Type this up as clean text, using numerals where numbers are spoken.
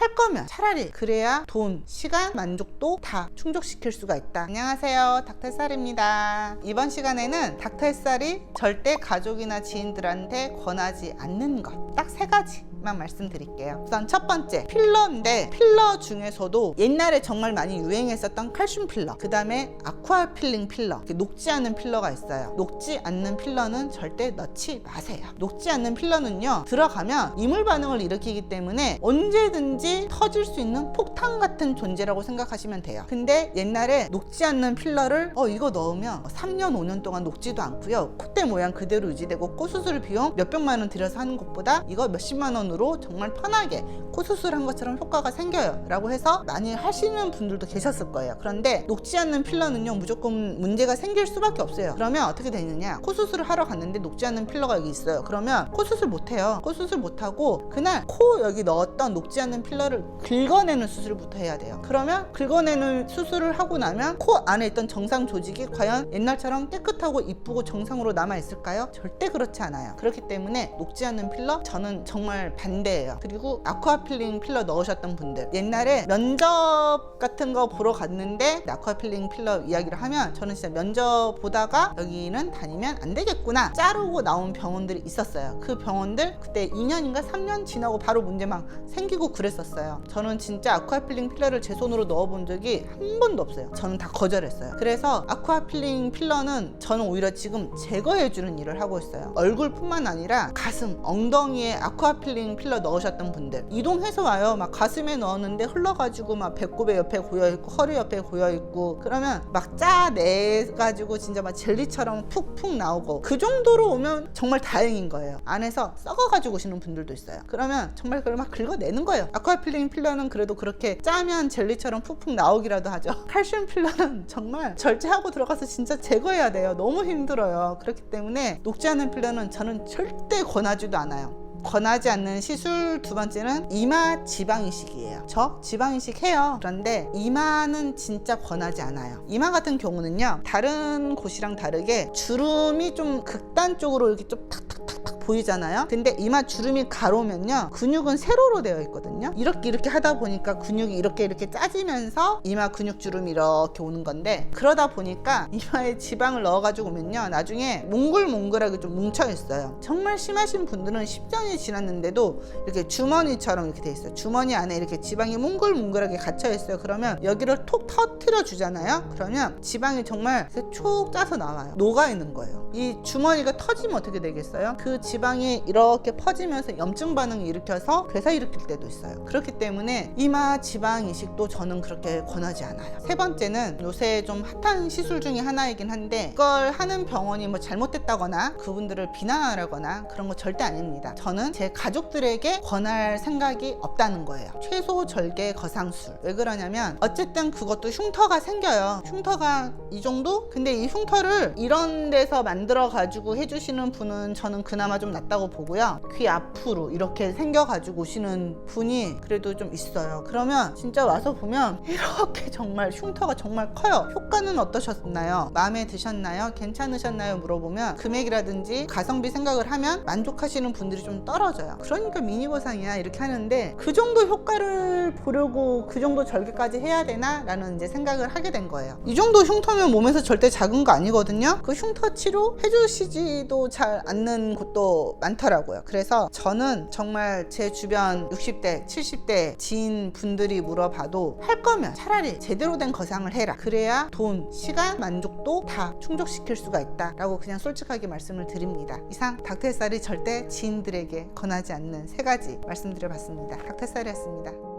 할 거면 차라리 그래야 돈, 시간, 만족도 다 충족시킬 수가 있다. 안녕하세요, 닥터햇살입니다. 이번 시간에는 닥터햇살이 절대 가족이나 지인들한테 권하지 않는 것 딱 3가지만 말씀드릴게요. 우선 첫 번째, 필러인데 필러 중에서도 옛날에 정말 많이 유행했었던 칼슘 필러, 그 다음에 아쿠아 필링 필러, 녹지 않는 필러가 있어요. 녹지 않는 필러는 절대 넣지 마세요. 녹지 않는 필러는요, 들어가면 이물 반응을 일으키기 때문에 언제든지 터질 수 있는 폭탄 같은 존재라고 생각하시면 돼요. 근데 옛날에 녹지 않는 필러를 이거 넣으면 3년 5년 동안 녹지도 않고요, 콧대 모양 그대로 유지되고 코 수술 비용 몇백만 원 들여서 하는 것보다 이거 몇십만 원으로 정말 편하게 코 수술한 것처럼 효과가 생겨요 라고 해서 많이 하시는 분들도 계셨을 거예요. 그런데 녹지 않는 필러는요, 무조건 문제가 생길 수밖에 없어요. 그러면 어떻게 되느냐, 코 수술을 하러 갔는데 녹지 않는 필러가 여기 있어요. 그러면 코 수술 못해요. 코 수술 못하고 그날 코 여기 넣었던 녹지 않는 필러를 긁어내는 수술부터 해야 돼요. 그러면 긁어내는 수술을 하고 나면 코 안에 있던 정상 조직이 과연 옛날처럼 깨끗하고 이쁘고 정상으로 남아있을까요? 절대 그렇지 않아요. 그렇기 때문에 녹지 않는 필러 저는 정말 반대예요. 그리고 아쿠아 필링 필러 넣으셨던 분들, 옛날에 면접 같은 거 보러 갔는데 아쿠아 필링 필러 이야기를 하면 저는 진짜 면접 보다가 여기는 다니면 안 되겠구나 자르고 나온 병원들이 있었어요. 그 병원들 그때 2년인가 3년 지나고 바로 문제 막 생기고 그랬었어요. 저는 진짜 아쿠아 필링 필러를 제 손으로 넣어본 적이 한 번도 없어요. 저는 다 거절했어요. 그래서 아쿠아 필링 필러는 저는 오히려 지금 제거해주는 일을 하고 있어요. 얼굴뿐만 아니라 가슴, 엉덩이에 아쿠아 필링 필러 넣으셨던 분들 이동해서 와요. 막 가슴에 넣었는데 흘러가지고 막 배꼽에 옆에 고여있고 허리 옆에 고여있고 그러면 막 짜내가지고 진짜 막 젤리처럼 푹푹 나오고 그 정도로 오면 정말 다행인 거예요. 안에서 썩어가지고 오시는 분들도 있어요. 그러면 정말 그걸 막 긁어내는 거예요. 아쿠아 필링 필러는 그래도 그렇게 짜면 젤리처럼 푹푹 나오기라도 하죠. 칼슘 필러는 정말 절제하고 들어가서 진짜 제거해야 돼요. 너무 힘들어요. 그렇기 때문에 녹지 않는 필러는 저는 절대 권하지도 않아요. 권하지 않는 시술 두 번째는 이마 지방 이식이에요. 저 지방 이식 해요. 그런데 이마는 진짜 권하지 않아요. 이마 같은 경우는요, 다른 곳이랑 다르게 주름이 좀 극단적으로 이렇게 좀 탁탁탁탁 보이잖아요. 근데 이마 주름이 가로면요, 근육은 세로로 되어 있거든요. 이렇게 하다 보니까 근육이 이렇게 짜지면서 이마 근육 주름이 이렇게 오는 건데, 그러다 보니까 이마에 지방을 넣어가지고 오면요, 나중에 몽글몽글하게 좀 뭉쳐 있어요. 정말 심하신 분들은 10년이 지났는데도 이렇게 주머니처럼 이렇게 돼 있어요. 주머니 안에 이렇게 지방이 몽글몽글하게 갇혀 있어요. 그러면 여기를 톡 터트려 주잖아요. 그러면 지방이 정말 촉 짜서 나와요. 녹아 있는 거예요. 이 주머니가 터지면 어떻게 되겠어요? 그 지방이 이렇게 퍼지면서 염증 반응을 일으켜서 괴사 일으킬 때도 있어요. 그렇기 때문에 이마 지방 이식도 저는 그렇게 권하지 않아요. 세 번째는 요새 좀 핫한 시술 중에 하나이긴 한데, 이걸 하는 병원이 뭐 잘못됐다거나 그분들을 비난하거나 그런 거 절대 아닙니다. 저는 제 가족들에게 권할 생각이 없다는 거예요. 최소 절개 거상술. 왜 그러냐면 어쨌든 그것도 흉터가 생겨요. 흉터가 이 정도? 근데 이 흉터를 이런 데서 만들어 가지고 해주시는 분은 저는 그나마 좀 낫다고 보고요. 귀 앞으로 이렇게 생겨가지고 오시는 분이 그래도 좀 있어요. 그러면 진짜 와서 보면 이렇게 정말 흉터가 정말 커요. 효과는 어떠셨나요? 마음에 드셨나요? 괜찮으셨나요? 물어보면 금액이라든지 가성비 생각을 하면 만족하시는 분들이 좀 떨어져요. 그러니까 미니 거상이야 이렇게 하는데, 그 정도 효과를 보려고 그 정도 절개까지 해야 되나? 라는 이제 생각을 하게 된 거예요. 이 정도 흉터면 몸에서 절대 작은 거 아니거든요. 그 흉터 치료 해주시지도 잘 않는 곳도 많더라고요. 그래서 저는 정말 제 주변 60대 70대 지인 분들이 물어봐도 할 거면 차라리 제대로 된 거상을 해라. 그래야 돈, 시간, 만족도 다 충족시킬 수가 있다 라고 그냥 솔직하게 말씀을 드립니다. 이상 닥터햇살이 절대 지인들에게 권하지 않는 3가지 말씀드려봤습니다. 닥터햇살이었습니다.